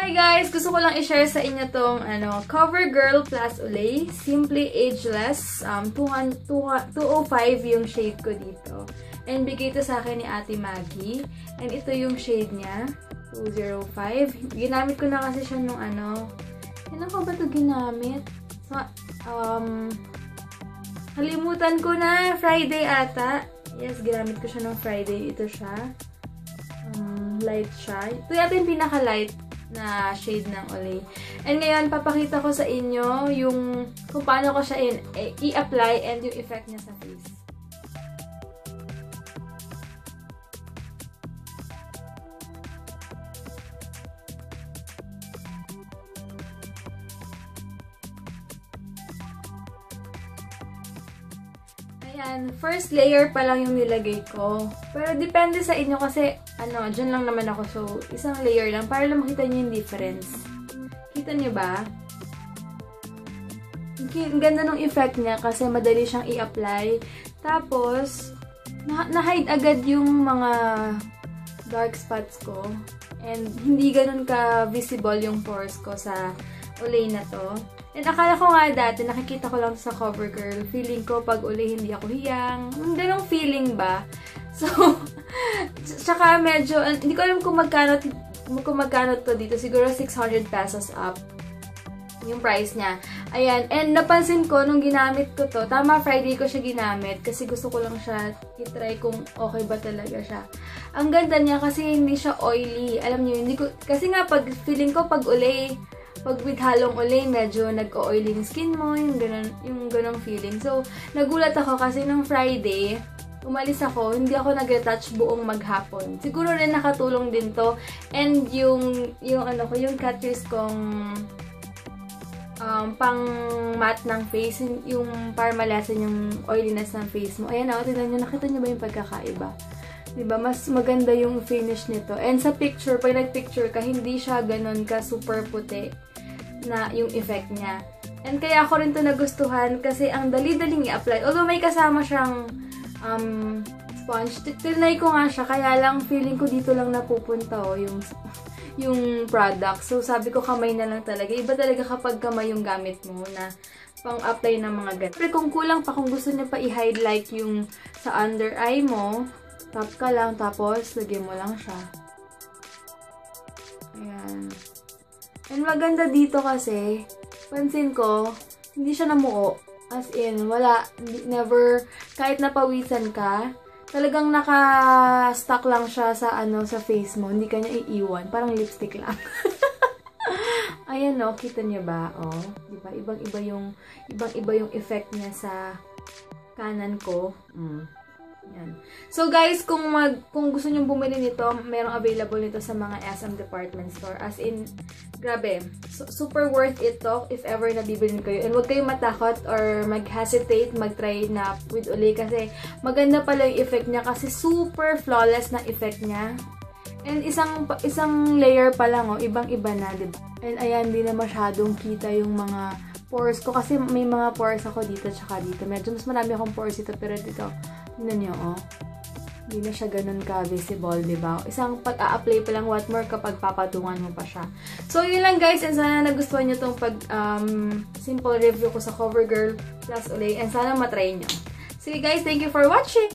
Hi guys! Gusto ko lang i-share sa inyo tong CoverGirl Plus Olay. Simply Ageless. 205 yung shade ko dito. And bigay ito sa akin ni Ate Maggie. And ito yung shade niya. 205. Ginamit ko na kasi siya nung Kailan ko ba ito ginamit? So, kalimutan ko na. Friday ata. Yes, ginamit ko siya nung Friday. Ito siya. Light siya. Ito yata yung pinaka-light na shade ng Olay. And ngayon, papakita ko sa inyo yung kung paano ko siya i-apply and yung effect niya sa face. Ayan, first layer pa lang yung nilagay ko. Pero depende sa inyo kasi, dyan lang naman ako. So, isang layer lang para lang makita nyo yung difference. Kita nyo ba? Ang ganda ng effect niya kasi madali siyang i-apply. Tapos, na-hide agad yung mga dark spots ko. And hindi ganun ka-visible yung pores ko sa Olay na to. And akala ko nga dati, nakikita ko lang sa CoverGirl. Feeling ko, pag Olay, hindi ako hiyang. Ganong feeling ba? So, tsaka medyo, hindi ko alam kung magkano to dito. Siguro 600 pesos up yung price niya. Ayan. And napansin ko, nung ginamit ko to, tama Friday ko siya ginamit kasi gusto ko lang siya i-try kung okay ba talaga siya. Ang ganda niya kasi hindi siya oily. Alam niyo, kasi nga, feeling ko, pag Olay, pag with halong Olay, medyo nag-o-oily yung skin mo, yung ganong feeling. So, nagulat ako kasi nung Friday, umalis ako, hindi ako nag-retouch buong maghapon. Siguro rin nakatulong din to. And yung Catrice kong pang matte ng face, yung para malasan yung oiliness ng face mo. Ayan ako, tignan nyo, nakita nyo ba yung pagkakaiba? Diba? Mas maganda yung finish nito. And sa picture, pag nag-picture ka, hindi siya ganon ka super puti na yung effect niya. And kaya ako rin to nagustuhan kasi ang dali-daling i-apply. Although may kasama siyang sponge. Tinry ko nga siya, kaya lang feeling ko dito lang napupunta yung product. So sabi ko kamay na lang talaga. Iba talaga kapag kamay yung gamit mo na pang-apply ng mga ganito. Pero kung kulang pa, kung gusto niyo pa i-highlight yung sa under eye mo, tap ka lang, tapos lagyan mo lang siya. Ayan. And maganda dito kasi, pansin ko, hindi siya namuo. As in, wala, never, kahit napawisan ka, talagang naka-stuck lang siya sa face mo. Hindi ka niya iiwan. Parang lipstick lang. Ayan o, kita niyo ba? O, diba? Ibang-iba yung effect niya sa kanan ko. Yan. So guys, kung gusto niyo bumili nito, merong available nito sa mga SM department store. As in, grabe. Super worth it to if ever nabibili kayo. And huwag kayong matakot or mag-hesitate mag-try na with Olay kasi maganda pala yung effect niya kasi super flawless na effect niya. And isang layer pa lang, ibang-iba na, diba? And ayan, hindi na masyadong kita yung mga pores ko kasi may mga pores ako dito tsaka dito. Medyo mas marami akong pores dito, pero dito, tignan nyo, hindi na siya ganun ka-visible, diba? Isang pag-a-apply pa lang, what more kapag papatungan mo pa siya. So, yun lang guys, and sana nagustuhan nyo tong simple review ko sa CoverGirl Plus Olay, and sana matry nyo. Sige guys, thank you for watching!